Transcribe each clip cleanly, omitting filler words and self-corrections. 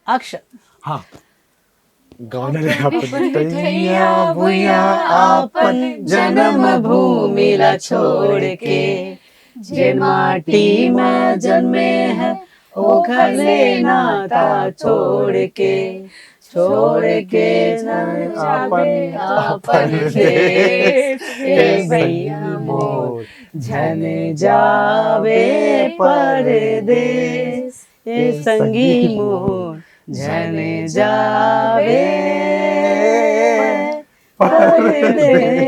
अक्षर। हाँ गाना रे अपन तैया भुइया आपन जन्म भूमिला छोड़ के, जे माटी में जन्मे है ओ घर ले नाता छोड़ के आपन आपन देश ए भैया मोर झन जावे परदेस, ए संगी मोर झन जावे परदेस।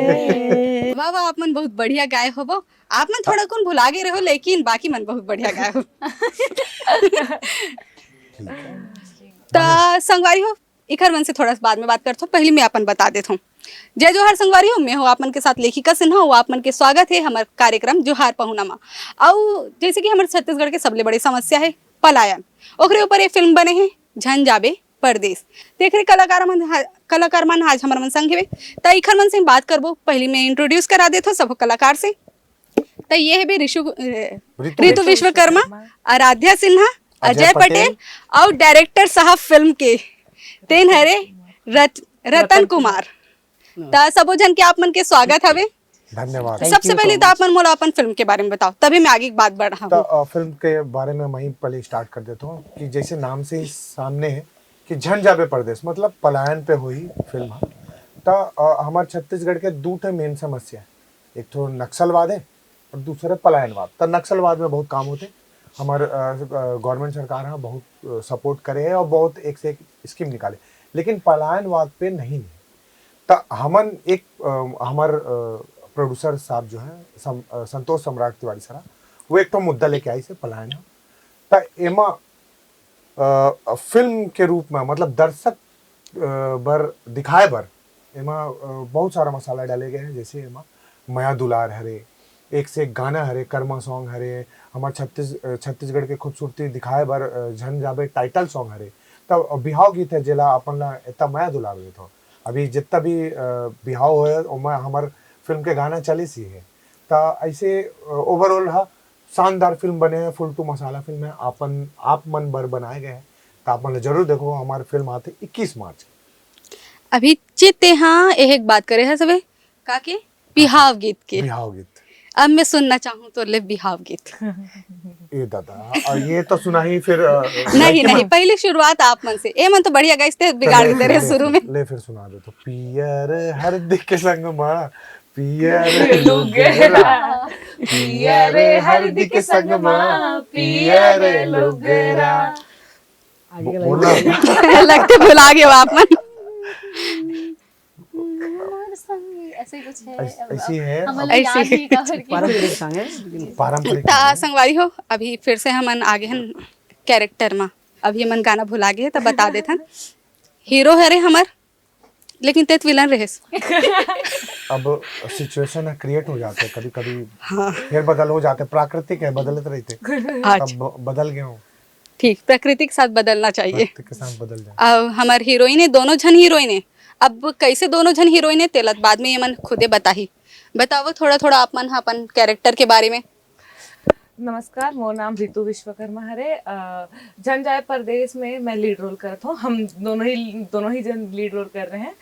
वाह वाह, आप मन बहुत बढ़िया गाए हो। वो आप मन थोड़ा कौन भुला गए रहो, लेकिन बाकी मन बहुत बढ़िया गाए हो। तो संगवारी हो, इखर मन से थोड़ा सा बाद में बात करते हो, पहले मैं अपन बता देता हूँ। जय जोहार संगवारी हो, मैं हो आप मन के साथ लेखिका सिन्हा। वो आप मन के स्वागत है हमारे कार्यक्रम जोहार पहुनामा। और जैसे कि हमारे छत्तीसगढ़ के सबले बड़ी समस्या है पलायन, ओकरे ऊपर ये फिल्म बने हैं झन जाबे परदेस। देख रहे कलाकार मन आज हमारे मन संग हेवे, तो इखर मन से बात करबो। पहले मैं इंट्रोड्यूस करा देता हूँ सब कलाकार से। तो ये है भी ऋतु विश्वकर्मा, आराध्या सिन्हा, अजय पटेल और डायरेक्टर साहब फिल्म के तेन हरे रतन कुमार। तो सबो जन के आप मन के स्वागत हवे। धन्यवाद। सबसे पहले तो आप मन मोला अपन फिल्म के बारे में बताओ, तभी मैं आगे की बात बढ़ाऊं। तो फिल्म के बारे में मैं पहले स्टार्ट कर देता हूँ कि जैसे नाम से ही सामने है कि झन जाबे परदेस, मतलब पलायन पे हुई फिल्म है। तो हमारे छत्तीसगढ़ के दो ठे मेन समस्या है, एक तो नक्सलवाद है और दूसरा पलायनवाद। तो नक्सलवाद में बहुत काम होते, हमारे गवर्नमेंट सरकार है बहुत सपोर्ट करे है और बहुत एक से एक स्कीम निकाले, लेकिन पलायनवाद पे नहीं। तो हमन एक हमार प्रोड्यूसर साहब जो है संतोष सम्राट तिवारी सरा, वो एक तो मुद्दा लेके आई से पलायन। तो एमा फिल्म के रूप में मतलब दर्शक बर दिखाए बर एमा बहुत सारा मसाला डाले गए हैं। जैसे एमा माया दुलार हरे, एक से एक गाना हरे, कर्मा सॉन्ग हरे, हमारे छत्तीसगढ़ के खूबसूरती दिखाए बर झन जाबे टाइटल सॉन्ग हरे। तब बिहाव गीत है जेला अपन ला इतना माया दुलार देता हो। अभी जितना भी बिहाव हो है हमारे फिल्म के गाना चले सी है। तो ऐसे ओवरऑल हा शानदार फिल्म बने हैं, फुल टू मसाला फिल्म है। आप मन बर बनाए गए हैं, तो आप मन जरूर देखो। हमारी फिल्म आते 21 मार्च। अभी चित्ते हाँ एक बात करे है सबे काके बिहाव गीत के। बिहाव गीत अब मैं सुनना चाहूँ तो ले बिहाव गीत। ये दादा और ये तो सुना ही फिर नहीं पहले शुरुआत आप मन से। ए मन तो बढ़िया गाइस थे, बिगाड़ देते रहे शुरू में। ले फिर सुना दे तो पियर हरदी के संग मां पियर लुगेरा, पियर हरदी के संग मां पियर लुगेरा। बोला लगते भुला गए हो आप मन। ऐसे कुछ है, ऐसी है पारंपरिक सॉन्ग है, पारंपरिक। ता संगवारी हो, अभी फिर से हमन आगे हन कैरेक्टर में। अभी हमन गाना भुला गए तो बता देथन। हीरो हरे हमर, लेकिन तेत विलन रहेस। अब सिचुएशन क्रिएट हो जाते हैं कभी कभी, फिर बदल हो जाते, प्राकृतिक है, बदलते रहते। अब बदल गए हो, ठीक, प्रकृति के साथ बदलना चाहिए। प्रकृति के साथ बदल जाए। अब हमार हीरोइन है, दोनों जन हीरोइन है। अब कैसे दोनों जन हीरोइन है तेलत बाद में ये मन खुदे बताही। बताओ थोड़ा थोड़ा आप मन अपन कैरेक्टर के बारे में। नमस्कार, मोर नाम ऋतु विश्वकर्मा हरे। झन जाए परदेस में मैं लीड रोल करता हूँ। हम दोनों ही जन लीड रोल कर रहे हैं।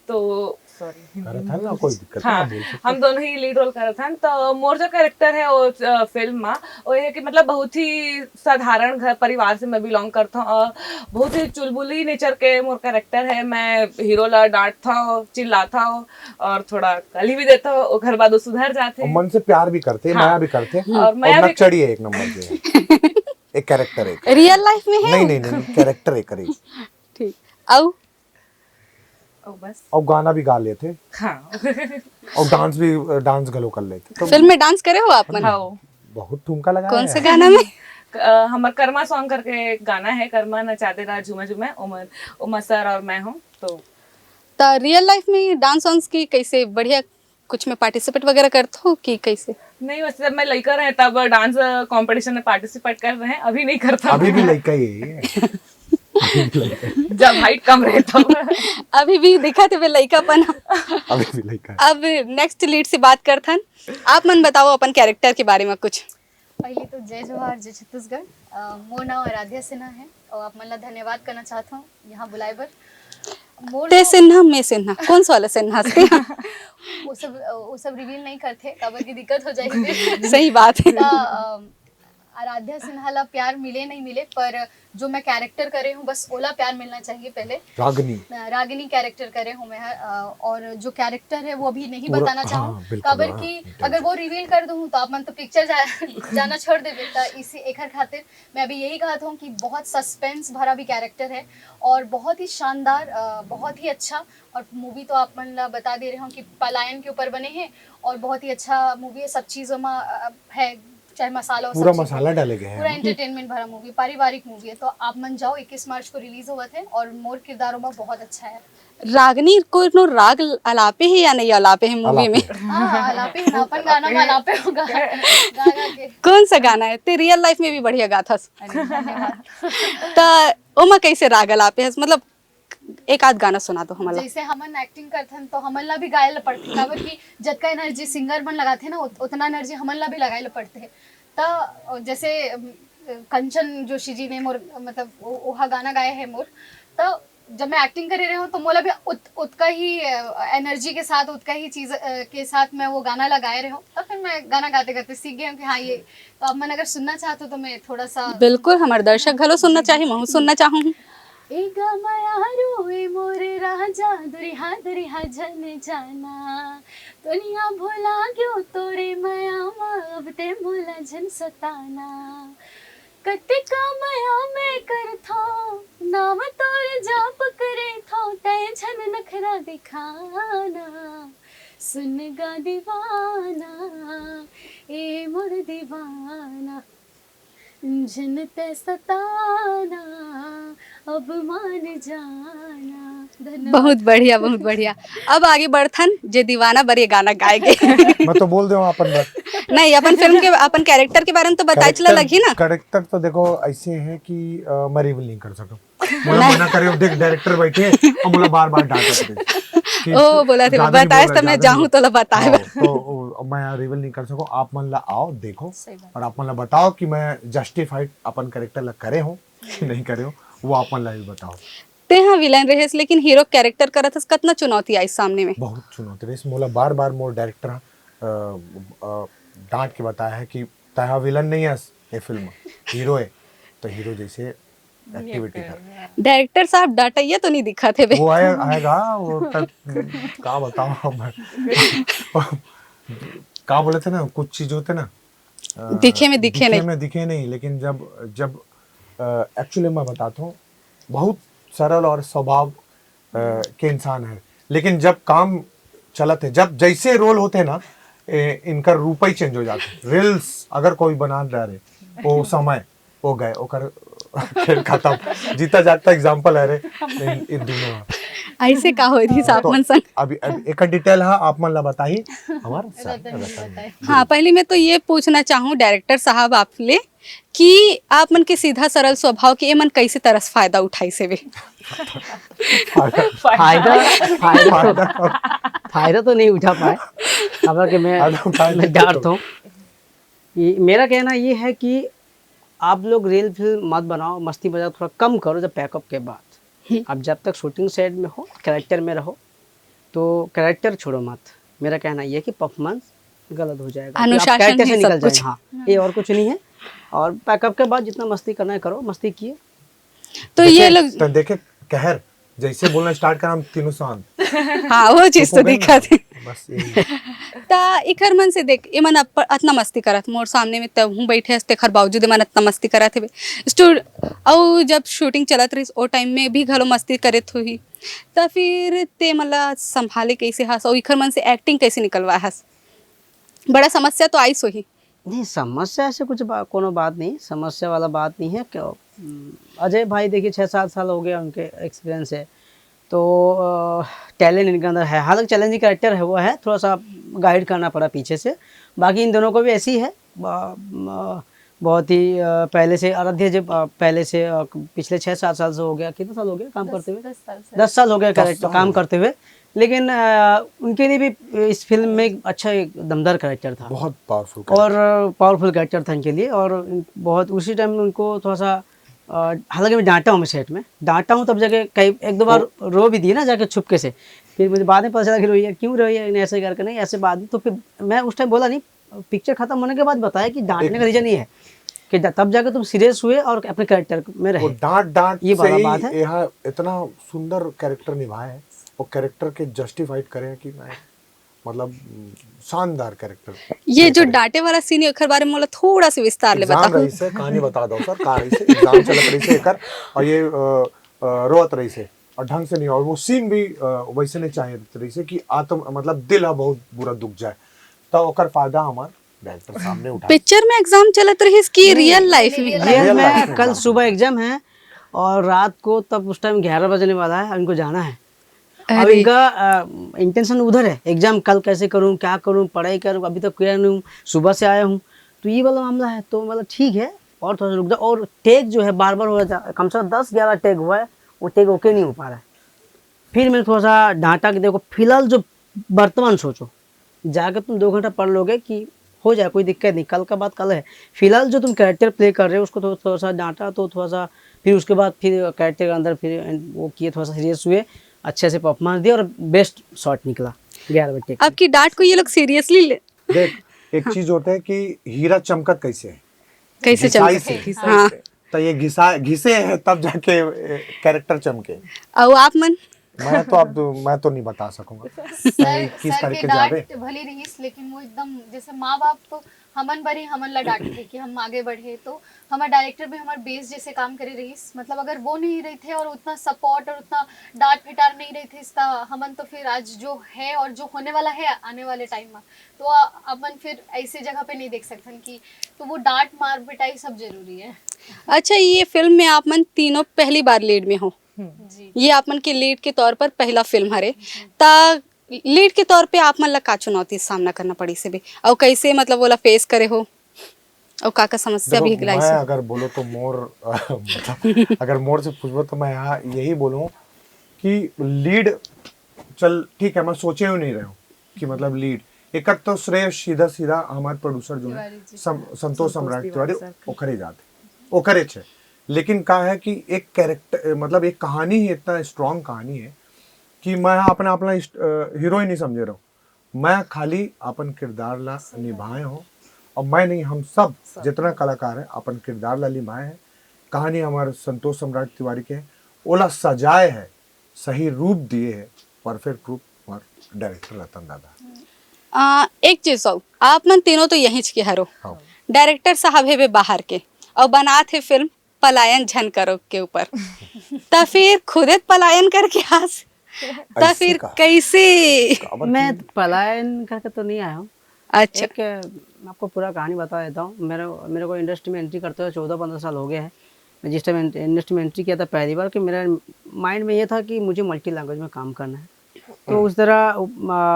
तो सॉरी ना कोई दिक्कत हाँ, हम दोनों ही लीड रोल कर रहे थे। तो मोर जो कैरेक्टर है वो फिल्म में वो है कि मतलब बहुत ही साधारण घर परिवार से मैं बिलोंग करता हूँ और बहुत ही चुलबुली नेचर के मोर कैरेक्टर है। मैं हीरो ला डांटता हूँ, चिल्लाता हूँ और थोड़ा गाली भी देता हूँ। घर बाद वो सुधर जाते हैं, मन से प्यार भी करते हैं, माया भी करते हैं और माया भी नकचड़ी है एक नंबर के। एक कैरेक्टर है, रियल लाइफ में है। नहीं कैरेक्टर एक करे। ठीक। आओ बस और गाना भी गा लेते हाँ। और डांस गलो कर लेते। तो फिल्म में डांस करे हो आप मन? बहुत ठुमका लगा। कौन से गाना में? हमार कर्मा सॉन्ग करके एक गाना है, कर्मा नचाते रहा झूमे झूमे, उमर सर और मैं हूँ। तो रियल लाइफ में डांस वांस की कैसे बढ़िया कुछ में पार्टिसिपेट वगैरह करते हो कि कैसे? नहीं, वैसे जब मैं लड़का रहे तब डांस कंपटीशन में पार्टिसिपेट कर रहे हैं। अभी नहीं करता। अभी भी लड़का ही है। जब हाइट कम रहे तब। अभी भी दिखा थे लड़कापन। अभी भी लड़का। अब नेक्स्ट लीड से बात करथन। आप मन बताओ अपन कैरेक्टर के बारे में कुछ। पहले तो जय जोहार जय छत्तीसगढ़। मोर नाम आराध्या सिन्हा है और आप मन ला धन्यवाद करना चाहता हूँ यहाँ बुलाए बर। मोर ते सिन्हा मैं सिन्हा कौन सा वाला सिन्हा से? वो सब रिवील नहीं करते काबर की दिक्कत हो जाएगी। सही बात है। आराध्या सिन्हा ला प्यार मिले नहीं मिले पर जो मैं कैरेक्टर करे हूँ बस ओला प्यार मिलना चाहिए पहले। रागिनी कैरेक्टर करे हूँ मैं और जो कैरेक्टर है वो अभी नहीं बताना चाहूँ काबर की अगर वो रिवील कर दूँ तो आप मन तो पिक्चर जाना छोड़ दे बेटा। इसी एकर खातिर मैं अभी यही कहा था कि बहुत सस्पेंस भरा भी कैरेक्टर है और बहुत ही शानदार बहुत ही अच्छा। और मूवी तो आप मन ला बता दे रहे हो कि पलायन के ऊपर बने हैं और बहुत ही अच्छा मूवी है। सब चीज़ों में है चाहे मसाला पूरा मसाला डाले गए हैं, पूरा एंटरटेनमेंट भरा मूवी पारिवारिक मूवी है तो आप मन जाओ। 21 मार्च को रिलीज हुआ थे और मोर किरदारों में बहुत अच्छा है। रागनी को नो राग अलापे है या नहीं अलापे है मूवी में? हाँ अलापे है, अपन गाना में अलापे होगा गाना के। कौन सा गाना है? ते रियल लाइफ में भी बढ़िया गाथा त ओमा कैसे राग अलापे है? मतलब एक आध गाना सुना दो हमारा। जैसे हमन एक्टिंग करते हैं तो हमन ला भी गाये ला पड़ते काबर की जतका एनर्जी सिंगर मन लगाते हैं ना उतना एनर्जी हमन ला भी लगाए ला पड़ते है। तो जैसे कंचन जोशी जी ने मोर मतलब वहाँ गाना गाया है मोर। तो जब मैं एक्टिंग कर रही हूँ तो मोला भी उतका ही एनर्जी के साथ उतका ही चीज के साथ मैं वो गाना लगाए रही हूँ। तो फिर मैं गाना गाते गाते सीख गई हूँ कि हाँ ये तो अब मैं अगर सुनना चाहते हो तो मैं थोड़ा सा। बिल्कुल हमारे दर्शक घलो सुनना चाहिए, मैं सुनना चाहूँ। एगा मायारू ए मोरे राजा दुरिहा दुरिहा जन जाना दुनिया भुला गयो तोरे माया अब ते मोला जन सताना कतिका माया में कर थो नाम तोरे जाप करे थो तय झन नखरा दिखाना सुन गा दीवाना ए मोर दीवाना जिन ते सताना अब मान जाना। धन्यवाद। बहुत बढ़िया बहुत बढ़िया। अब आगे बढ़थन जे दीवाना बड़े गाना गाएगे। मैं तो बोल दूं अपन बात नहीं अपन फिल्म के अपन कैरेक्टर के बारे में तो बताए चला लगी ना। कैरेक्टर तो देखो ऐसे है कि मैं रिवील नहीं कर सकता। मुझे मना करे देख डायरेक्टर बैठे और मुझे बार-बार डांटते ओ बोला थे बताए तो मैं जाऊं तो बताए। तो मैं रिवील नहीं कर सकूं। आप मन ला आओ देखो और आप मन ला बताओ कि मैं जस्टिफाइड अपन कैरेक्टर ला करे हूं कि नहीं करे हूं वो आप मन ला भी बताओ। ते हाँ विलन रहे लेकिन हीरो कैरेक्टर करत कितना चुनौती आई सामने में? बहुत चुनौती रही। मोला बार-बार मोर डायरेक्टर डांट के बताया है कि तहा विलन नहीं है ये फिल्म हीरो है तो हीरो जैसे एक्टिविटी कर। डायरेक्टर साहब डांटाइए तो नहीं दिखा थे वो आएगा वो तक क्या बताऊं मैं क्या बोले थे ना कुछ चीज होते ना दिखे में दिखे नहीं लेकिन जब एक्चुअली मैं बताता हूँ बहुत सरल और स्वभाव के इंसान है लेकिन जब काम चलते जब जैसे रोल होते ना इनका रूप ही चेंज हो जाता। रील्स अगर कोई बना रहे वो समय वो गए ओकर खेल खत्म जीता जागता एग्जांपल है रे इन दोनों ऐसे का होई थी साहब मन संग। अभी एक डिटेल है आप मन ला बताई हमारा। हाँ पहले मैं तो ये पूछना चाहूँ डायरेक्टर साहब आपले कि आप मन के सीधा सरल स्वभाव के मन कैसे तरस फायदा उठाई से वे? फायदा तो नहीं उठा पाए अब कि मैं डांटता हूँ। मेरा कहना ये है कि आप लोग रील फिल्म मत बनाओ मस्ती मजाक थोड़ा कम करो जब पैकअप के बाद। आप जब तक शूटिंग साइड में हो कैरेक्टर में रहो तो कैरेक्टर छोड़ो मत। मेरा कहना ये है कि परफॉर्मेंस गलत हो जाएगा अनुशासन से निकल कुछ। हाँ ये और कुछ नहीं है। और पैकअप के बाद जितना मस्ती करना है करो मस्ती किए। तो ये लोग देखे कहर जैसे बोलना स्टार्ट करा हम तीनों शांत। हाँ वो चीज तो दिखा थी बस यही। ता इखर मन से देख ये मन अतना मस्ती करत मोर सामने में तब हूँ बैठे तेखर बावजूद मन अतना मस्ती करत है और जब शूटिंग चलत रही ओ टाइम में भी घलो मस्ती करत हुई तो फिर ते मला संभाले कैसे हस और इखर मन से एक्टिंग कैसे निकलवा हस? बड़ा समस्या तो आई सो ही नहीं समस्या से कुछ कोनो बात नहीं समस्या वाला बात नहीं है। क्यों अजय भाई देखिए 6-7 साल हो गए उनके एक्सपीरियंस है तो टैलेंट इनके अंदर है। हालांकि चैलेंजिंग कैरेक्टर है वो है थोड़ा सा गाइड करना पड़ा पीछे से। बाकी इन दोनों को भी ऐसी है बहुत ही पहले से आराध्य जब पहले से पिछले 6-7 साल से हो गया, कितना साल हो गया काम करते हुए? 10 साल से 10 साल हो गया 10 कैरेक्टर साल काम हो करते हुए, लेकिन उनके लिए भी इस फिल्म में एक अच्छा एक दमदार कैरेक्टर था बहुत पावरफुल और पावरफुल कैरेक्टर था इनके लिए। और बहुत उसी टाइम उनको थोड़ा सा हालांकि मैं डांटा हूँ, मैं सेट में डांटा हूँ, तब जाके कई एक दो बार रो भी दी ना जाके छुपके से। फिर मुझे बाद में पता चला कि रोई है, क्यों रोई है, ऐसे करके नहीं ऐसे बाद में। तो फिर मैं उस टाइम बोला नहीं, पिक्चर खत्म होने के बाद बताया कि डांटने का रीजन ये है कि तब जाके तुम सीरियस हुए और अपने कैरेक्टर में वो रहे। डांट डांट ये से बड़ा ही बात है। यहाँ इतना सुंदर कैरेक्टर निभाए है, वो कैरेक्टर के जस्टिफाइड करे हैं कि मैं मतलब शानदार कैरेक्टर। ये जो डांटे वाला सीन है ओकर बारे में मोला थोड़ा सा विस्तार ले एग्जाम बताओ। रही से कहानी बता दो सर, कहाँ रही से एग्जाम चलत रही से एकर, और ये रोत रही से और ढंग से नहीं, और वो सीन भी वैसे नहीं चाहिए रही से कि आत्म मतलब दिल है बहुत बुरा दुख जाए, तो ओकर फायदा हमार डायरेक्टर सामने उठा। पिक्चर में एग्जाम चलत रही इसकी रियल लाइफ में। रियल life में में कल exam सुबह एग्जाम है और रात को तब उस टाइम 11 बजने वाला है, इनको जाना है। अब अरे। इनका इंटेंशन उधर है, एग्जाम कल कैसे करूं, क्या करूं, पढ़ाई करूं, अभी तक किया नहीं हूं, सुबह से आया हूं, तो ये वाला मामला है। तो मतलब ठीक है और थोड़ा सा रुक जाओ। और टेक जो है बार बार हो रहा था, कम से कम 10-11 टेक हुआ है, वो टेक ओके नहीं हो पा रहा है। फिर मैंने थोड़ा सा डांटा कि देखो फिलहाल जो वर्तमान सोचो, जाकर तुम 2 घंटा पढ़ लोगे कि हो जाए, कोई दिक्कत नहीं, कल का बात कल है। फिलहाल जो तुम कैरेक्टर प्ले कर रहे हो उसको थोड़ा सा डांटा, तो थोड़ा सा फिर उसके बाद फिर कैरेक्टर के अंदर फिर वो किए, थोड़ा सा सीरियस हुए, अच्छे से परफॉर्मेंस दिया और बेस्ट शॉट निकला 11 बजे। आपकी डांट को ये लोग सीरियसली ले देख एक चीज होता है कि हीरा चमकत कैसे है, कैसे घिसाई चलते से। हाँ। तो ये घिसे हैं तब जाके कैरेक्टर चमके। और आप मन मैं तो नहीं बता सकूंगा मैं किस सर करके के जावे। डांट भली रहीस, लेकिन वो एकदम जैसे माँ बाप हमन बड़ी हमन ला डांटते कि हम आगे बढ़े, तो हमारे डायरेक्टर भी हमारे बेस जैसे काम करे रहीस। मतलब अगर वो नहीं रहे थे और उतना सपोर्ट और उतना डांट फिटार नहीं रहे थे इसका, हमन तो फिर आज जो है और जो होने वाला है आने वाले टाइम में, तो अपन फिर ऐसे जगह पे नहीं देख सकते कि, तो वो डांट मार पिटाई सब जरूरी है। अच्छा, ये फिल्म में आप मन तीनों पहली बार लीड में हो। जी ये आप मन के लीड के तौर पर पहला फिल्म हरे, ता लीड के तौर पे आप मन ला का चुनौती सामना करना पड़ी से भी, और कैसे मतलब बोला फेस करे हो, और का समस्या भी देखो, गिलाई मैं से। अगर बोलो तो मतलब अगर मोर से पूछो तो मैं यहाँ यही बोलूँ कि लीड चल ठीक है, मैं सोचे ही नहीं रहा हूँ कि मतलब लीड एक तो श्रेय सीधा सीधा हमारे प्रोड्यूसर जो है संतोष सम्राट तिवारी ओखरे जाते ओखरे छे। लेकिन का है कि एक कैरेक्टर मतलब एक कहानी ही इतना स्ट्रॉन्ग कहानी है कि मैं अपना अपना हीरो ही नहीं समझे रहा हूँ। मैं खाली अपन किरदार ला निभाए हो, और मैं नहीं, हम सब जितना कलाकार है अपन किरदार ला निभाए हैं। कहानी हमारे संतोष सम्राट तिवारी के ओला सजाए है, सही रूप दिए है, परफेक्ट रूप हमारे डायरेक्टर रतन दादा। एक चीज हो, आप मन तीनों तो यहीं के हरो, हाँ। डायरेक्टर साहब है वे बाहर के और बनात है फिल्म पलायन झन करो के ऊपर, तो फिर खुद पलायन करके आज तो ऐसे फिर का? कैसे? मैं पलायन करके तो नहीं आया हूँ। अच्छा, एक मैं आपको पूरा कहानी बता देता हूँ। मेरे को इंडस्ट्री में एंट्री करते हुए 14-15 साल हो गए हैं। मैं जिस टाइम इंडस्ट्री में एंट्री किया था पहली बार, कि मेरे माइंड में ये था कि मुझे मल्टी लैंग्वेज में काम करना है। तो उस तरह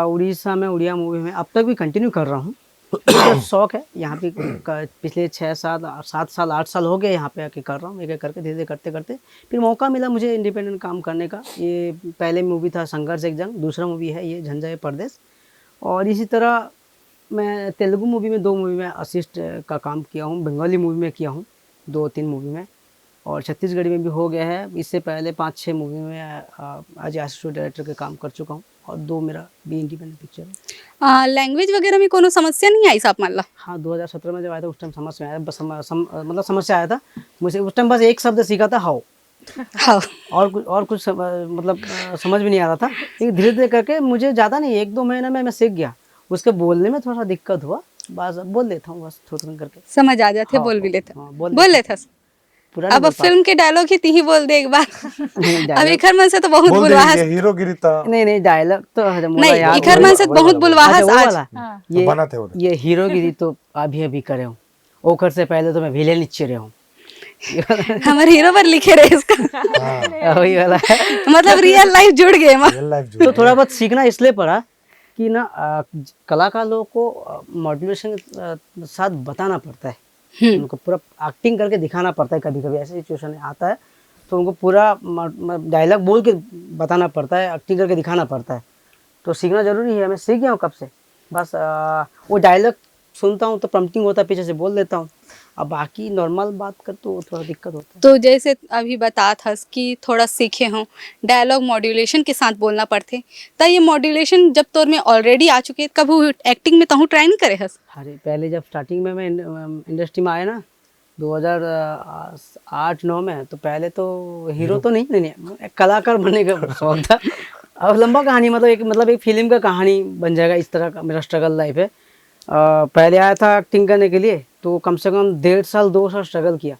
उड़ीसा में उड़िया मूवी में अब तक भी कंटिन्यू कर रहा हूँ। मुझे शौक है, यहाँ पे पिछले 6-7 साल 8 साल हो गए यहाँ पे आके कर रहा हूँ, एक एक करके धीरे धीरे करते करते फिर मौका मिला मुझे इंडिपेंडेंट काम करने का। ये पहले मूवी था संघर्ष एक जंग, दूसरा मूवी है ये झंझाए परदेश। और इसी तरह मैं तेलुगु मूवी में 2 मूवी में असिस्ट का काम किया हूँ, बंगाली मूवी में किया हूँ 2-3 मूवी में, और छत्तीसगढ़ी में भी हो गया है। इससे पहले 5-6 मूवी में आज असिस्टेंट डायरेक्टर का काम कर चुका हूँ, और 2 मेरा भी इंडिपेंडेंट पिक्चर है। लैंग्वेज वगैरह में कोनो समस्या नहीं आई साहब मान ला? हाँ, 2017 में जब आया था उस टाइम समस्या आया, बस मतलब समस्या आया था मुझे उस टाइम। बस एक शब्द सीखा था, हाउ। हाँ। और कुछ मतलब समझ भी नहीं आ रहा था, लेकिन धीरे धीरे करके मुझे ज़्यादा नहीं 1-2 महीने में मैं सीख गया। उसके बोलने में थोड़ा सा दिक्कत हुआ, बस बोल लेता हूँ, बस थोड़ा करके समझ आ जाते, हाँ, बोल भी लेते, हाँ, बोल लेता लेता। पूरा अब फिल्म के डायलॉग ही ती ही बोल दे एक बार। नहीं, अब इखर मन से तो बहुत बोल बुलवाहस, देंगे हीरोगिरी तो नहीं डायलॉग तो नहीं याद इखर मन से वही बहुत वाला, बुलवाहस अच्छा, वो आज। वाला तो बना थे वो। ये हीरोगिरी तो अभी करे हूँ, ओखर से पहले तो मैं विलेन नीचे रहा हूँ। हमारे हीरो पर लिखे रहे इसका, वही वाला है। मतलब रियल लाइफ जुड़ गए माँ। रियल लाइफ तो थोड़ा बहुत सीखना इसलिए पड़ा कि ना कलाकार लोगों को मॉड्यूलेशन के साथ बताना पड़ता है उनको पूरा एक्टिंग करके दिखाना पड़ता है। कभी कभी ऐसे सिचुएशन आता है तो उनको पूरा डायलॉग बोल के बताना पड़ता है, एक्टिंग करके दिखाना पड़ता है। तो सीखना जरूरी है, मैं सीख गया हूँ कब से। बस वो डायलॉग सुनता हूँ तो प्रम्पटिंग होता है, पीछे से बोल देता हूँ। अब बाकी नॉर्मल बात कर तो थोड़ा दिक्कत होता है। तो जैसे अभी बता था कि थोड़ा सीखे हो डायलॉग मॉड्यूलेशन के साथ बोलना पड़ते, तो ये मॉड्यूलेशन जब तौर में ऑलरेडी आ चुके, कभी एक्टिंग में तहु ट्राई नहीं करे हस? अरे पहले जब स्टार्टिंग में मैं इंडस्ट्री में आया ना 2008-9 में, तो पहले तो हीरो तो नहीं, एक कलाकार बनने का शौक था। अब लंबा कहानी, मतलब एक फिल्म का कहानी बन जाएगा, इस तरह का मेरा स्ट्रगल लाइफ है। पहले आया था एक्टिंग करने के लिए, तो कम से कम 1.5 साल 2 साल स्ट्रगल किया,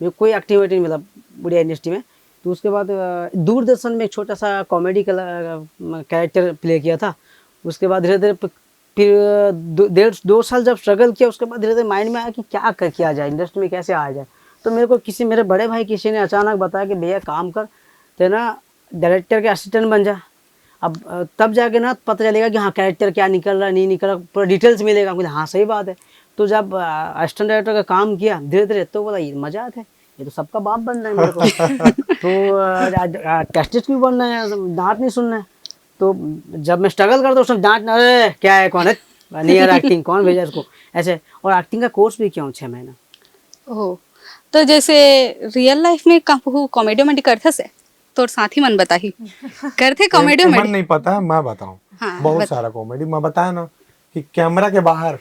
मेरे कोई एक्टिविटी नहीं मिला बढ़िया इंडस्ट्री में। तो उसके बाद दूरदर्शन में एक छोटा सा कॉमेडी कैरेक्टर प्ले किया था। उसके बाद धीरे धीरे फिर 1.5-2 साल जब स्ट्रगल किया, उसके बाद धीरे धीरे माइंड में आया कि क्या किया जाए, इंडस्ट्री में कैसे आया जाए। तो मेरे को मेरे बड़े भाई किसी ने अचानक बताया कि भैया काम कर, तो ना डायरेक्टर के असिस्टेंट बन जा। अब तब जाके ना पता चलेगा कि हाँ कैरेक्टर क्या निकल रहा नहीं निकल रहा, पूरा डिटेल्स मिलेगा। मुझे हाँ सही बात है। तो जब असिस्टेंट डायरेक्टर का काम किया धीरे धीरे, तो बोला ये मजा है, ये तो सबका बाप बनना है मेरे को। तो टेस्टिस्ट भी बनना है, डांट नहीं सुनना है। तो जब मैं स्ट्रगल करता हूँ उसमें डांट, अरे क्या है, कौन है नियर एक्टिंग, कौन भेजा इसको, ऐसे। और एक्टिंग का कोर्स भी किया हूँ 6 महीना। ओह, तो जैसे रियल लाइफ में कहूँ कॉमेडी में करते से तो साथी मन बता ही करते कॉमेडी में नहीं पता है, मैं बताऊं। हाँ, बहुत सारा कॉमेडी मैं बताया ना कि कैमरा के बाहर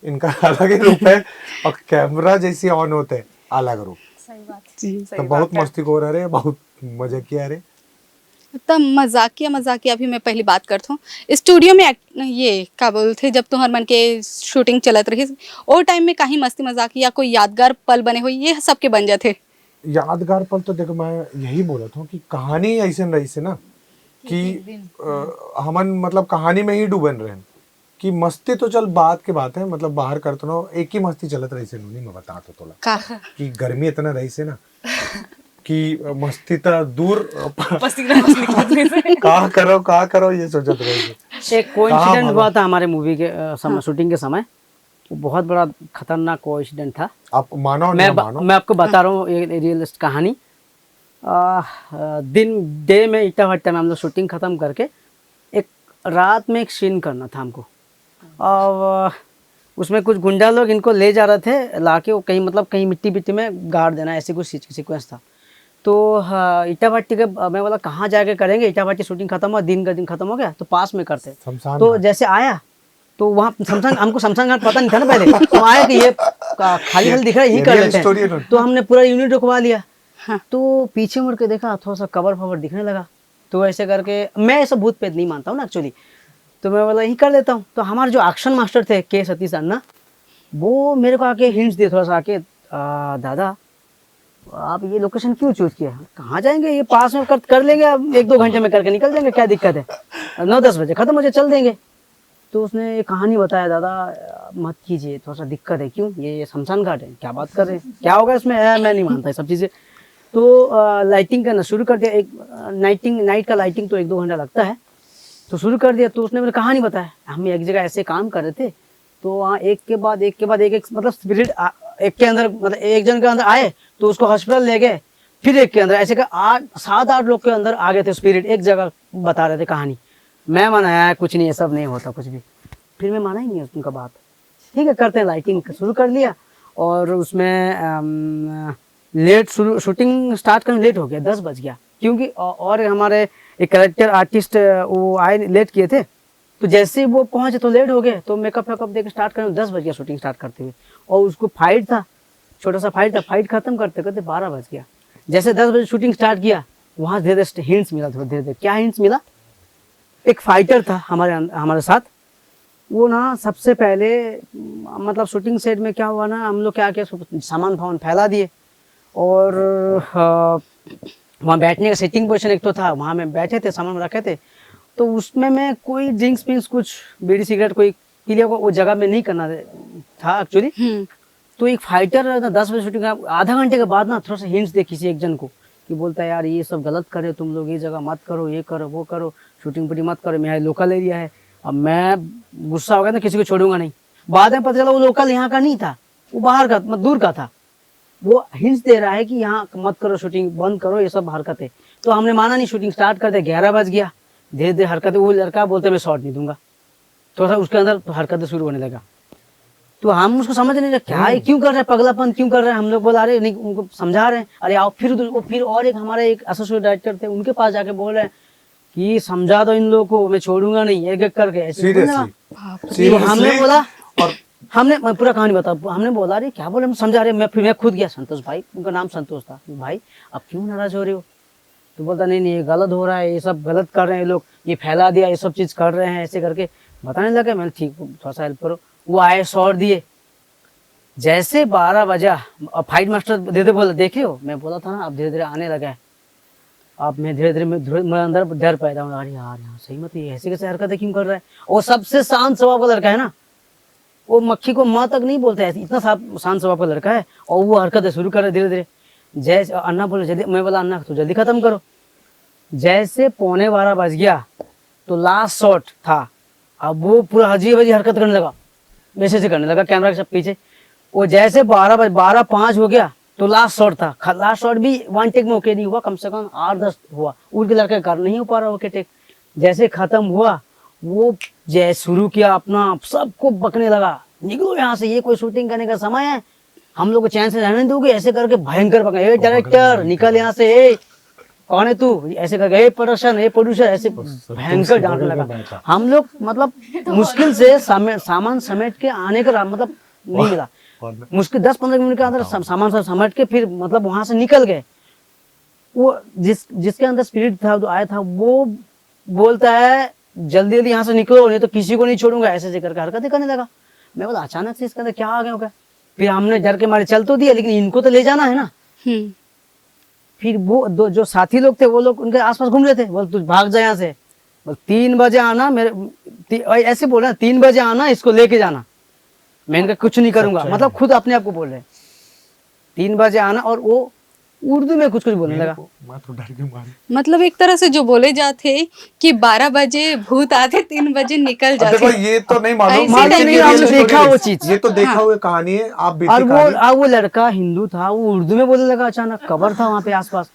इनका अलग ही रूप है और कैमरा जैसे ऑन होते हैं अलग रूप। सही बात है। तो बहुत मस्ती को रहे, बहुत मजे किया रे। तब मजाकिया भी मैं पहली बात करता हूँ स्टूडियो में ये क्या बोलते जब तुम्हार मन के शूटिंग चलत रही और टाइम में कहीं मस्ती मजाक या कोई यादगार पल बने हुए, ये सबके बन जाते? यादगार पल तो देखो मैं यही बोला था कि कहानी ऐसे रही से ना कि हमन मतलब कहानी में ही डूबन रहे कि मस्ती तो चल बात के बात है, मतलब बाहर करते ना एक ही मस्ती चलत रही से नहीं। मैं बता तो तोला कि गर्मी इतना रही से ना कि मस्ती तो दूर का करो ये सोचत रहे। एक कोइंसिडेंट हुआ था हमारे मूवी के शूटिंग के समय, वो बहुत बड़ा खतरनाक कोइंसिडेंट था। आप मानो नहीं मानो, मैं आपको बता रहा हूँ ये रियलिस्ट कहानी। डे में इटा भट्टा में हम लोग शूटिंग खत्म करके एक रात में एक सीन करना था हमको, और उसमें कुछ गुंडा लोग इनको ले जा रहे थे लाके, वो कहीं मिट्टी में गाड़ देना, ऐसी कुछ सीक्वेंस था। तो इटा भट्टी के मैं बोला कहाँ जाके करेंगे, इटा भट्टी शूटिंग खत्म हुआ, दिन का दिन खत्म हो गया, तो पास में करते। तो जैसे आया तो वहाँ हमको शमशान घाट पता नहीं था ना पहले, तो आया कि ये खाली दिख रहा है, यही कर लेते हैं। तो हमने पूरा यूनिट रुकवा लिया। तो पीछे मुड़ के देखा, थोड़ा सा कवर फवर दिखने लगा। तो ऐसे करके, मैं ऐसा भूत प्रेत नहीं मानता हूँ ना एक्चुअली, तो मैं बोला यही कर देता हूँ। तो हमारे जो एक्शन मास्टर थे के सतीश अन्ना, वो मेरे को आके हिंट्स दिए थोड़ा सा आके, दादा आप ये लोकेशन क्यों चूज किया, कहाँ जाएंगे, ये पास में कर लेंगे, अब 1-2 घंटे में करके निकल जाएंगे, क्या दिक्कत है, 9-10 बजे खत्म हो जाए, चल देंगे। तो उसने ये कहानी बताया, दादा मत कीजिए, थोड़ा सा दिक्कत है। क्यों, ये शमशान घाट है, क्या बात कर रहे हैं, क्या होगा इसमें, मैं नहीं मानता ये सब चीज़ें। तो लाइटिंग करना शुरू कर दिया, एक नाइट का लाइटिंग तो 1-2 घंटा लगता है, तो शुरू कर दिया। तो उसने मेरे कहानी बताया, हम एक जगह ऐसे काम कर रहे थे, तो वहाँ एक के बाद एक मतलब स्पिरिट एक के अंदर, मतलब एक जन के अंदर आए तो उसको हॉस्पिटल ले गए, फिर एक के अंदर ऐसे का 7-8 लोग के अंदर आ गए थे स्पिरिट, एक जगह बता रहे थे कहानी। मैं मनाया कुछ नहीं, ये सब नहीं होता कुछ भी, फिर मैं माना ही नहीं उनका बात। ठीक है करते हैं, लाइटिंग शुरू कर लिया। और उसमें लेट शूटिंग स्टार्ट करने लेट हो गया, 10 बज गया, क्योंकि और हमारे एक कैरेक्टर आर्टिस्ट वो आए लेट किए थे। तो जैसे ही वो पहुंचे तो लेट हो गए, तो मेकअप वेकअप देकर स्टार्ट करने 10 बज गया शूटिंग स्टार्ट करते हुए। और उसको फाइट था, छोटा सा फाइट था, फाइट खत्म करते करते 12 बज गया। जैसे 10 बजे शूटिंग स्टार्ट किया, वहाँ धीरे धीरे हिंट्स मिला, थोड़ा धीरे धीरे। क्या हिंट्स मिला, एक फाइटर था हमारे साथ, वो ना सबसे पहले मतलब शूटिंग सेट में क्या हुआ ना, हम लोग क्या सामान फैला दिए, और वहाँ बैठने का सिटिंग पोजीशन एक तो था, वहाँ में बैठे थे, सामान रखे थे। तो उसमें मैं कोई ड्रिंक्स पिंक्स कुछ बीड़ी सिगरेट कोई पी लिया, वो जगह में नहीं करना था एक्चुअली। तो एक फाइटर 10 बजे शूटिंग, आधा घंटे के बाद ना थोड़ा सा हिंट्स दे किसी एक जन को, कि बोलता है यार ये सब गलत करे तुम लोग, ये जगह मत करो, ये करो वो करो, शूटिंग पूरी मत करो, मेरा लोकल एरिया है। अब मैं गुस्सा हो गया ना, किसी को छोड़ूंगा नहीं। बाद में पता चला वो लोकल यहाँ का नहीं था, वो बाहर का मतलब दूर का था, वो हिंस दे रहा है कि यहाँ मत करो, शूटिंग बंद करो, ये सब हरकतें। तो हमने माना नहीं, शूटिंग स्टार्ट करते 11 बज गया, धीरे धीरे हरकतें, वो लड़का बोलते मैं शॉट नहीं दूंगा, थोड़ा सा उसके अंदर हरकतें शुरू होने लगा। तो हम उसको समझ नहीं रहे क्या है, क्यों कर रहे हैं, पगलापन क्यों कर रहे हैं। हम लोग बोला अरे नहीं, उनको समझा रहे हैं, अरे आओ। फिर और एक हमारे एक एसोसिएट डायरेक्टर थे, उनके पास जाके बोल रहे हैं कि समझा दो इन लोगों को, मैं छोड़ूंगा नहीं, एक एक करके ऐसे बोलने लगा। तो हमने बोला, और हमने मैं पूरा कहानी बता, हमने बोला अरे क्या बोले, हम समझा रहे। मैं खुद गया, संतोष भाई, उनका नाम संतोष था, भाई अब क्यों नाराज हो रहे हो। तो बोलता नहीं नहीं ये गलत हो रहा है, ये सब गलत कर रहे हैं लोग, ये फैला दिया, ये सब चीज कर रहे हैं, ऐसे करके बताने लगे। मैंने ठीक, थोड़ा सा हेल्प करो। वो आए, शॉट दिए, जैसे 12 बजा, फाइट मास्टर धीरे धीरे बोला देख रहे हो, मैं बोला था ना अब धीरे धीरे आने लगा है। अब मैं धीरे धीरे मेरे अंदर डर पैदा हुआ, अरे यार यहाँ सही मत, ये ऐसे कैसे हरकतें क्यों कर रहा है। वो सबसे शांत स्वभाव का लड़का है ना, वो मक्खी को माँ तक नहीं बोलता है, इतना शांत स्वभाव का लड़का है, और वो हरकतें शुरू कर रहे धीरे धीरे। जैसे अन्ना बोले जल्दी, मैं बोला अन्ना तो जल्दी खत्म करो। जैसे 11:15 बज गया तो लास्ट शॉट था, अब वो पूरा अजीब अजीब हरकत करने लगा, वैसे से करने लगा कैमरा के सब पीछे। वो जैसे 12:05 हो गया तो लास्ट शॉट था। लास्ट शॉट भी वन टेक में ओके नहीं हुआ, कम से कम 8-10 हुआ, उनके लड़के कर नहीं हो पा रहा ओके टेक। जैसे खत्म हुआ, वो जैसे शुरू किया अपना, सबको बकने लगा, निकलो यहाँ से, ये कोई शूटिंग करने का समय है, हम लोग को चैन से रहने दोगे, ऐसे करके भयंकर बका, ए डायरेक्टर निकल यहाँ से, ए कौन है तू, ऐसे करके, ए प्रोड्यूसर, ऐसे भयंकर डांटने लगा। हम लोग मतलब मुश्किल से सामान समेट के आने का मतलब नहीं मिला, मुश्किल 10-15 मिनट के अंदर सामान सब समेट के फिर मतलब वहां से निकल गए। वो जिसके अंदर स्पिरिट था, जो आया था, वो बोलता है जल्दी जल्दी यहाँ से निकलो, नहीं तो किसी को नहीं छोड़ूंगा, ऐसे करके हरकतें करने लगा। मैं बोला अचानक से इसके अंदर क्या आ गया होगा। फिर हमने डर के मारे चल तो दिया, लेकिन इनको तो ले जाना है ना। फिर वो जो साथी लोग थे, वो लोग उनके आसपास घूम रहे थे, बोल तू भाग जा यहाँ से, बोल 3 बजे आना, मेरे ऐसे बोल रहे 3 बजे आना, इसको लेके जाना। मैंने कहा कुछ नहीं करूंगा, मतलब खुद अपने आप को बोल रहे 3 बजे आना, और वो उर्दू में कुछ बोलने लगा। मैं तो डर के मारे, मतलब एक तरह से जो बोले जाते कि 12 बजे भूत आते, 3 बजे निकल जाते। देखो ये तो नहीं मालूम, ऐसे लेकिन नहीं, ये हमने real देखा story वो है। चीज। ये तो देखा हुआ कहानी है, आप बीती और कहानी। वो लड़का हिंदू था, वो उर्दू में बोलने लगा, अचानक कब्र था वहां पे आसपास,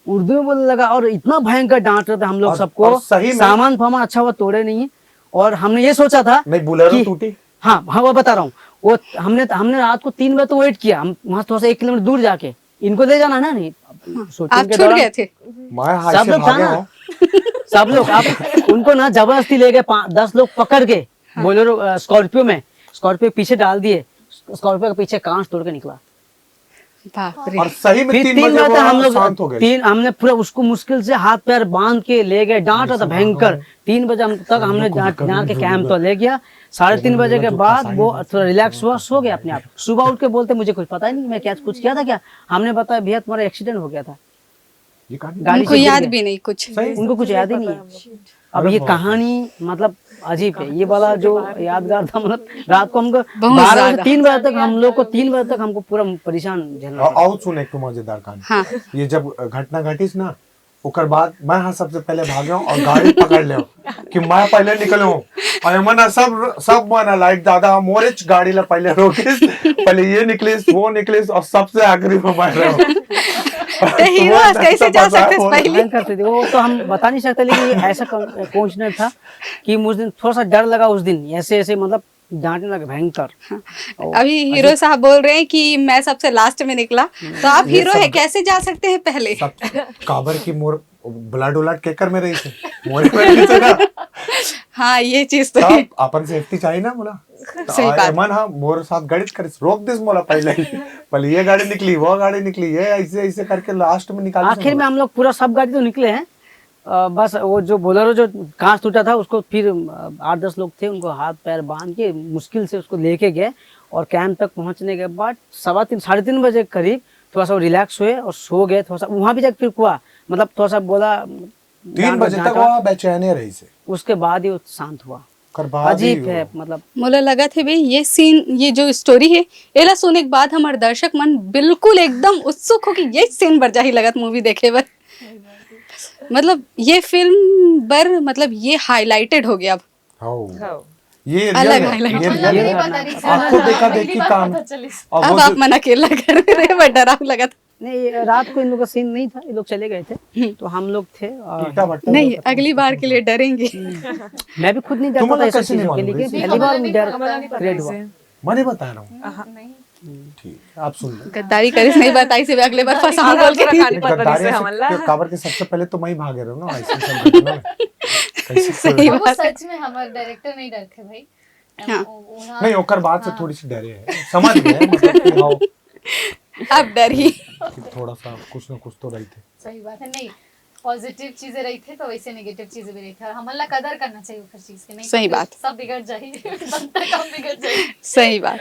उर्दू में बोलने लगा, और इतना भयंकर डांट रहे थे हम लोग सबको। और सही में सामान फामान अच्छा हुआ तोड़े नहीं है, और हमने ये सोचा था नहीं, बोलेरो कि- टूटी। हाँ वो बता रहा हूँ, वो हमने रात को 3 बजे तो वेट किया, हम वहाँ थोड़ा सा 1 किलोमीटर दूर जाके, इनको ले जाना है ना, नहीं शूटिंग आप के छूट दौरान गए थे। मैं हाथ सब से लोग था भागे ना, हूँ। सब लोग आप उनको ना जबरदस्ती ले गए, 10 लोग पकड़ के बोलेरो स्कॉर्पियो में, स्कॉर्पियो पीछे डाल दिए, स्कॉर्पियो के पीछे कांच तोड़ के निकला। बाप रे। और सही में फिर 3 3 बजे बजे हम लोग शांत हो गए। हमने पूरा उसको मुश्किल से हाथ पैर बांध के ले गए, डांट रहा था भयंकर। 3 बजे तक हमने डांट के कैंप तो ले गया। 3:30 बजे के बाद वो थोड़ा रिलैक्स हुआ, सो गया अपने आप। सुबह उठ के बोलते मुझे कुछ पता ही नहीं, मैं क्या कुछ किया था क्या। हमने बताया भैया तुम्हारा एक्सीडेंट हो गया था, ये कहानी गाड़ी उनको से गिर याद गए। भी नहीं कुछ। उनको कुछ याद ही नहीं है। अब ये कहानी मतलब अजीब है, ये वाला जो यादगार था, मतलब रात को हमको 12 से 3 बजे तक, हम लोग को 3 बजे तक हमको पूरा परेशान झेलना पड़ा। और सुन एक तो मजेदार कहानी। हाँ। ये जब घटना घटिस ना, ओकर बाद मैं हाँ सबसे पहले भागे हूँ और गाड़ी पकड़ ले कि मैं पहले निकले हूँ। और मना सब मना लाइक दादा मोरिच गाड़ी ला पहले रोकिस, पहले ये निकलिस वो निकलिस, और सबसे आखिरी में मैं रहा हूँ। तो हीरो कैसे जा सकते हैं पहले? नहीं करते थे वो, तो हम बता नहीं सकते, लेकिन ये ऐसा कोइंसिडेंस था कि मुझे दिन थोड़ा सा डर लगा उस दिन, ऐसे मतलब डांटने लगे भयंकर। अभी हीरो साहब बोल रहे हैं कि मैं सबसे लास्ट में निकला, तो आप हीरो है, कैसे जा सकते हैं पहले? सब काबर की मोर ब्लड उलट केकर में रही थी, मोरे में नहीं था। हाँ ये चीज तो है। तब अपन सेफ्टी चाहिए ना बोला। सही बात। मन हाँ मोर साथ गाड़ी कर रोक दिस मोला पहले ये गाड़ी निकली वो गाड़ी निकली, ये ऐसे ऐसे करके लास्ट में निकाल। आखिर में हम लोग पूरा सब गाड़ी तो निकले हैं, बस वो जो बोलेरो जो कांच टूटा था उसको फिर 8-10 लोग थे, उनको हाथ पैर बांध के मुश्किल से उसको लेके गए, और कैंप तक पहुंचने के बाद 3:15 बजे करीब थोड़ा सा रिलैक्स हुए और सो गए। थोड़ा सा वहां भी जाकर फिर हुआ, मतलब थोड़ा सा बोला 3 बजे तक वो बेचैने रही से, उसके बाद ही वो शांत हुआ। अजीब है मतलब। मोला लगा थे भाई ये सीन, ये जो स्टोरी है एला सुने के बाद हमारे दर्शक मन बिल्कुल एकदम उत्सुक हो कि ये सीन बर जाही लगत मूवी देखे बर। मतलब ये फिल्म बर मतलब ये हाईलाइटेड हो गया अब। हाँ ये अलग real है, highlight ये मतलब real नहीं है। पता नहीं आपको देखा देखी काम और अब वो आप मना खेला कर रहे हैं, बट डराव लगा था। नहीं, रात को इन लोग का सीन नहीं था, ये लोग चले गए थे तो हम लोग थे और ईटा भट्टा नहीं, अगली बार के लिए डरेंगे। मैं भी खुद नहीं तुम डरता था लोग ऐसी कैसे नहीं चीजों के, मालूम लेकिन रही? पहली बार डर हमें नहीं पता क्रिएट हुआ। इसे। मैंने बता रहा हूँ नहीं ठीक है, आप सुन लो गद्दारी करिस नहीं बताई से अगले बार फंसा आधा बोल के पूरा खाली पता गद्दारी नहीं से से हमला। काबर के सबसे पहले तो मैं ही भागे रहा हूँ ना ऐसे सब घटना में। कैसे सही वो बात है। सच में हमारे डायरेक्टर नहीं डर थे भाई। हाँ। नहीं ओकर बात से थोड़ी सी डरे है, समझ गए मतलब कि हाँ अब डर ही कि थोड़ा सा कुछ ना कुछ तो रही थे। सही बात है। नहीं, पॉजिटिव चीजें रही थे तो वैसे नेगेटिव चीजें भी रही थी और हमला कदर करना चाहिए हर चीज की, नहीं सही तो फिर बात। सब बिगड़ जाए बनता काम बिगड़ जाए। सही बात।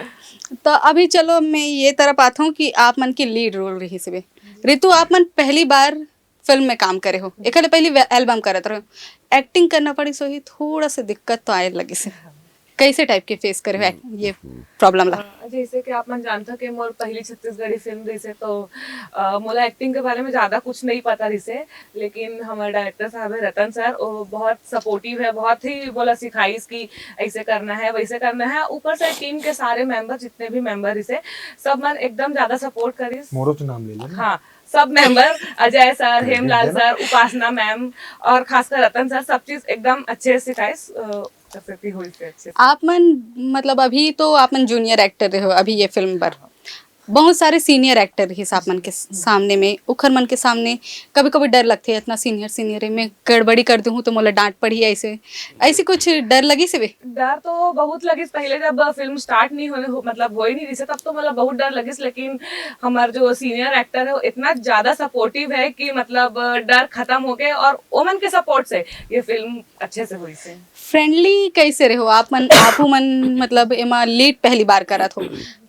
तो अभी चलो मैं ये तरफ आता हूँ कि आप मन की लीड रोल रही से रितु, आप मन पहली बार फिल्म में काम करे हो, एक पहली एल्बम करत रहो, एक्टिंग करना पड़ी, सो ही थोड़ा सा दिक्कत तो आए लगी से, कैसे टाइप के फेस करे हो ये प्रॉब्लम ला? जैसे कि आप मन जानते हो कि मोर पहली छत्तीसगढ़ी फिल्म रही से तो मोला एक्टिंग के बारे में ज्यादा कुछ नहीं पता रही से, लेकिन हमारे डायरेक्टर साहब है रतन सर, वो बहुत सपोर्टिव है, बहुत ही बोला सिखाइस कि ऐसे करना है वैसे करना है। ऊपर से टीम के सारे मेंबर जितने भी मेंबर इसे सब मन एकदम ज्यादा सपोर्ट करिस। मोरो तो नाम ले लेना। हाँ, सब member Ajay sir, Hemlal sir, Upasana ma'am और खासकर रतन सर सब चीज एकदम अच्छे से सिखाइस, कैसे हुई से अच्छे से। आप मन मतलब अभी तो आप मन जूनियर एक्टर रहे हो अभी ये फिल्म पर, बहुत सारे सीनियर एक्टर रही आप मन के सामने में, उखर मन के सामने कभी कभी डर लगते है इतना सीनियर में गड़बड़ी कर दूँ तो मोला डांट पड़ी ऐसे ऐसी कुछ डर लगी से वे? डर तो बहुत लगिस पहले जब फिल्म स्टार्ट नहीं होने मतलब हो ही नहीं रही से, तब तो मतलब बहुत डर लगिस, लेकिन हमारा जो सीनियर एक्टर है वो इतना ज्यादा सपोर्टिव है कि मतलब डर खत्म हो गए और ओमन के सपोर्ट से ये फिल्म अच्छे से हुई से। फ्रेंडली कैसे रहो आप मन, आपू मन मतलब एमा लीड पहली बार करत हो,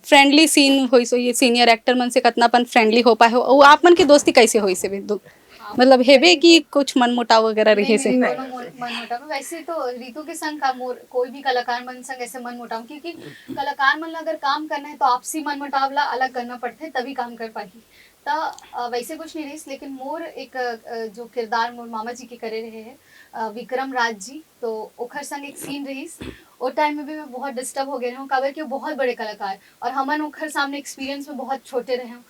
फ्रेंडली सीन होई सो ये सीनियर एक्टर मन से कतनापन फ्रेंडली हो पाए हो, और आप मन की दोस्ती कैसे होई से मतलब हेबे कि कुछ मन मुटाव वगैरह रहे से? मन मुटाव वैसे तो रितु के संग का मोर कोई भी कलाकार मन संग ऐसे मन मुटाव, क्योंकि कलाकार मन ला अगर काम करना है तो आपसी मन मुटाव ला अलग करना पड़ता है तभी काम कर पाही। तो वैसे कुछ नहीं रहीस, लेकिन मोर एक जो किरदार मोर मामा जी के करे रहे हैं विक्रम राज जी, तो ओखर संग एक सीन रहीस, वो टाइम में भी मैं बहुत डिस्टर्ब हो गए हूँ काबर कि वो बहुत बड़े कलाकार और हमन ओखर सामने एक्सपीरियंस में बहुत छोटे रहे हूँ।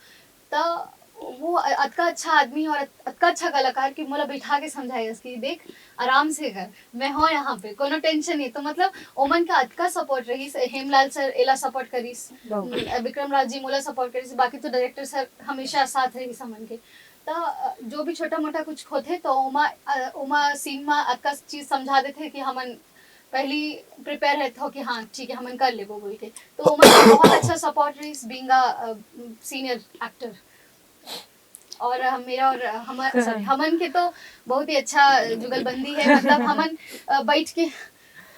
तो वो अतका अच्छा आदमी और अतका अच्छा कलाकार कि मोला बैठा के समझाए कि देख आराम से कर, मैं हूँ यहाँ पे, कोनो टेंशन नहीं। तो मतलब ओमन का अतका सपोर्ट रहीस, हेमलाल सर एला सपोर्ट करीस, विक्रम राज जी मोला सपोर्ट करीस, बाकी तो डायरेक्टर सर हमेशा साथ रहीस हमन के। तो जो भी छोटा मोटा कुछ होते तो ओमा सीन में अतका चीज समझा देते कि हमन पहली प्रिपेयर रहते हो कि हाँ ठीक है हमन कर ले वो बोल के। तो ओमन का बहुत अच्छा सपोर्ट रहीस बीइंग अ सीनियर एक्टर। और मेरा और हमन के तो बहुत ही अच्छा जुगलबंदी है, मतलब हमन बैठ के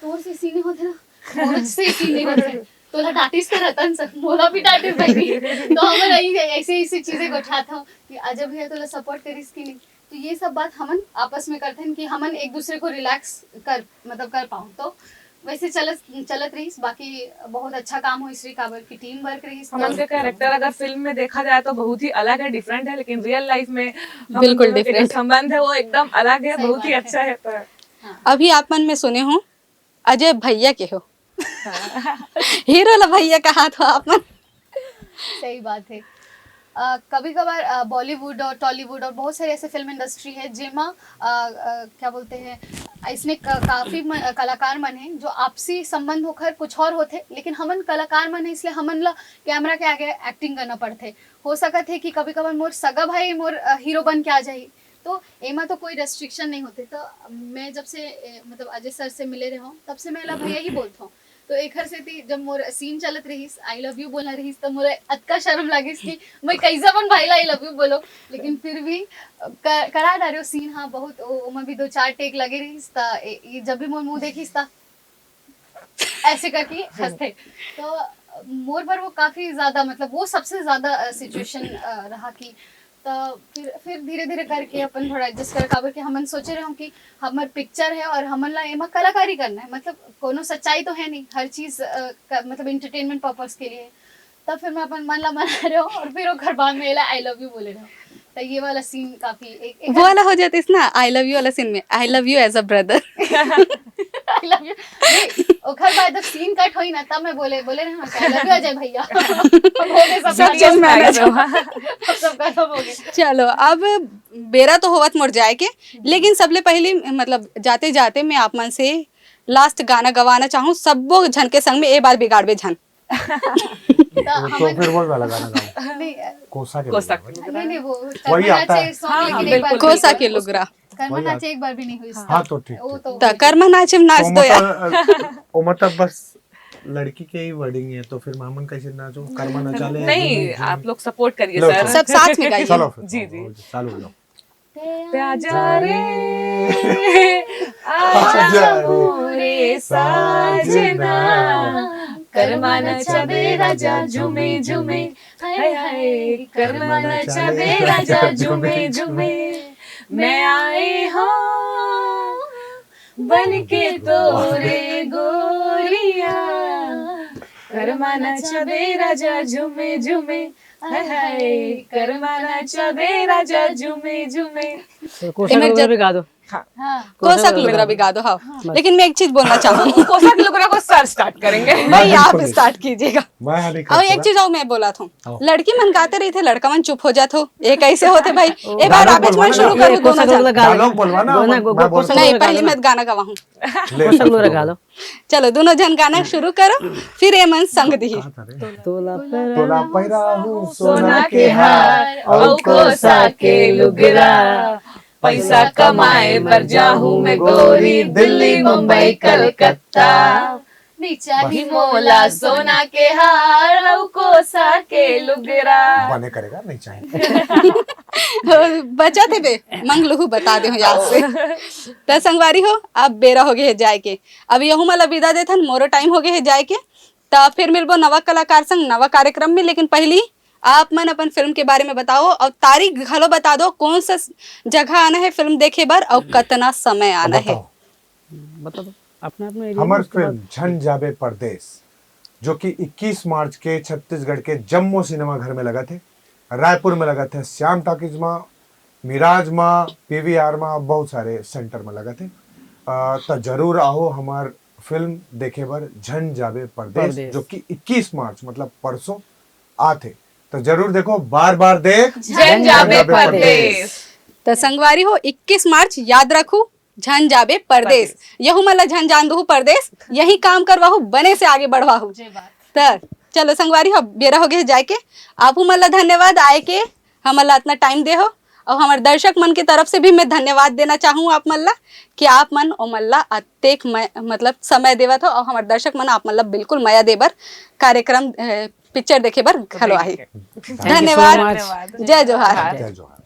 तोर से सीने होते ना, मोर से सीने होते तोला डांटिस कर रतन सर, मोला भी डांटिस भाई। तो हमन ऐसे चीजें को उठाता हूँ कि अजब भैया तोला सपोर्ट करिस कि नहीं। तो ये सब बात हमन आपस में करते हैं कि हमन एक दूसरे को रिलैक्स कर पाऊँ। तो वैसे चलत रही। बाकी बहुत अच्छा काम हुई श्री काबर की टीम वर्क रही। हमन के कैरेक्टर अगर फिल्म में देखा जाए तो बहुत ही अलग है, डिफरेंट है, लेकिन रियल लाइफ में बिल्कुल डिफरेंट संबंध है वो एकदम अलग है, बहुत ही अच्छा है। तो अभी आप मन में सुने हो अजय भैया के हो हीरो ला भैया का हाथ हो आप मन। सही बात है। कभी कभार बॉलीवुड और टॉलीवुड और बहुत सारे ऐसे फिल्म इंडस्ट्री है जिनमें क्या बोलते हैं इसमें काफ़ी कलाकार मन है जो आपसी संबंध होकर कुछ और होते, लेकिन हमन कलाकार मन है इसलिए हमन ला कैमरा के आगे एक्टिंग करना पड़ते। हो सकता है कि कभी कभार मोर सगा भाई मोर हीरो बन के आ जाए, तो एमा तो कोई रेस्ट्रिक्शन नहीं होते। तो मैं जब से मतलब अजय सर से मिले रहा हूँ तब से मैं ला भैया ही बोलता हूँ। तो एक हर से थी जब मोर सीन चलत रहीस आई लव यू बोलना रहीस तो मोरे अतका शर्म लागिस कि मैं कैसा बन भाई ला आई लव यू बोलो, लेकिन फिर भी करा डालो सीन। हाँ बहुत ओमा भी 2-4 टेक लगे रहीस ता ये जब भी मोर मुंह देखीस ता ऐसे करके हंसते। तो मोर पर वो काफी ज्यादा मतलब वो सबसे ज्यादा सिचुएशन रहा कि तो फिर धीरे धीरे करके अपन थोड़ा एडजस्ट कर काबर के हमन सोचे रहे कि हमार पिक्चर है और हमन ला एमा कलाकारी करना है, मतलब कोनो सच्चाई तो है नहीं, हर चीज मतलब एंटरटेनमेंट पर्पस के लिए। तब फिर मैं अपन मन ला मना रहे हो और फिर वो घर बाद में आई लव यू बोले रहे। तो ये वाला सीन काफी एक वो वाला हो जाता है ना आई लव यू वाला सीन में I love you as a brother I love you ओखर बाद जब सीन कट होई ना तब मैं बोले ना आई लव यू अजय भैया अब हो गए सब चीज मैनेज हो। सब खत्म हो गए। चलो अब बेरा तो होवत मोर जाए के, लेकिन सबले पहले मतलब जाते जाते मैं आप मन से लास्ट गाना गवाना चाहूँ सबो झन के संग में ए बार बिगाड़बे झन। तो फिर वो वाला गाना गाओ, नहीं कोसा के कोसा लोग। नहीं वो वही आता है। सॉन्ग हाँ, लेकिन एक बार बिल्कुल। कोसा के लुगरा कर्मा नाचे एक बार भी नहीं हुई इसका। हाँ तो ठीक वो तो त कर्मा नाचे में नाच दो यार। वो मतलब बस लड़की के ही वर्डिंग है, तो फिर मामन कैसे नाचो, कर्मा नचा ले। नहीं, आप लोग सपोर्ट करिए लो, सर। सब साथ में गाइए। चलो फिर जी, जी। चालू हो जाओ। आजा रे आजा मोरे साजना, कर्मा नचा दे राजा झूमे झूमे, हाय हाय कर्मा नचा दे राजा झूमे झूमे, मैं आए हूँ बन के तोरे गोरिया, कर्मा नचा दे राजा झूमे झूमे, हाय हाय कर्मा नचा दे राजा झूमे झूमे। कोसा का लुगरा भी गा दो। हाँ कोसा के लुगरा भी गा दो। हाँ लेकिन मैं एक चीज बोलना चाहूँ। कोसा के लोगों को सर स्टार्ट करेंगे। भाई आप स्टार्ट कीजिएगा। मैं हाली और एक चीज और मैं बोला था, लड़की मन गाते रही थे, लड़का मन चुप हो जाते हो, ये कैसे होते भाई? एक बार आप मन शुरू करो ये कोसा दोनों का जन। लुगरा गा डायलॉग बोलवा ना, गाना मैं कोसा बोलता का नहीं लुगरा पहले गा मैं गाना गवाऊँ। ले कोसा का लुगरा गा दो। चलो दोनों जन गाना शुरू करो, फिर ये मन संग दी। तोला तोला पैराहू सोना के हार और कोसा के लुगरा, पैसा कमाए बर जाहूँ मैं गोरी दिल्ली मुंबई कलकत्ता, नहीं चाहिए मोला सोना के हार और कोसा के लुगरा। बने करेगा नहीं चाहिए। बचा थे बे मंगलू बता दे हो याद से। त संगवारी हो अब बेरा हो गए है जाए के, अब यहू मला विदा देथन, मोरो टाइम हो गए है जाए के। त फिर मिलबो नवा कलाकार संग नवा कार्यक्रम में, लेकिन पहली आप मन अपन फिल्म के बारे में बताओ और तारीख घलो बता दो, कौन सा जगह आना है फिल्म देखे बर और कितना समय आना है। बताओ। बता दो अपना अपना एरिया हमार में, उसके बाद फिल्म झन जाबे परदेस, जो कि 21 मार्च के छत्तीसगढ़ के जम्मू सिनेमा घर में लगा थे, रायपुर में लगा थे, श्याम टॉकीज में, मिराज में, पीवीआर में, बहुत सारे सेंटर में लगा थे। तो जरूर आओ हमार फिल्म देखे बर झन जाबे परदेस, जो कि 21 मार्च मतलब परसों आते। तो जरूर देखो, बार बार देख झन जाबे परदेस। तो संगवारी हो 21 मार्च याद रखू, झन जाबे परदेस। यहू मला झन जान दू परदेस, यही काम करवाहू, बने से आगे बढ़वाहू। तो चलो संगवारी हो बेरा हो गए जाए के, आपू मला धन्यवाद आए के हमला इतना टाइम दे हो, और हमारे दर्शक मन की तरफ से भी मैं धन्यवाद देना चाहूँ आप मल्ला कि आप मन ओ मल्ला अत्येक मतलब समय देवत हो, और हमारे दर्शक मन आप मल्ला बिल्कुल मया देबर कार्यक्रम पिक्चर देखे बर घलो आहे। Thank you so धन्यवाद, much. जय जोहार। जय जोहार।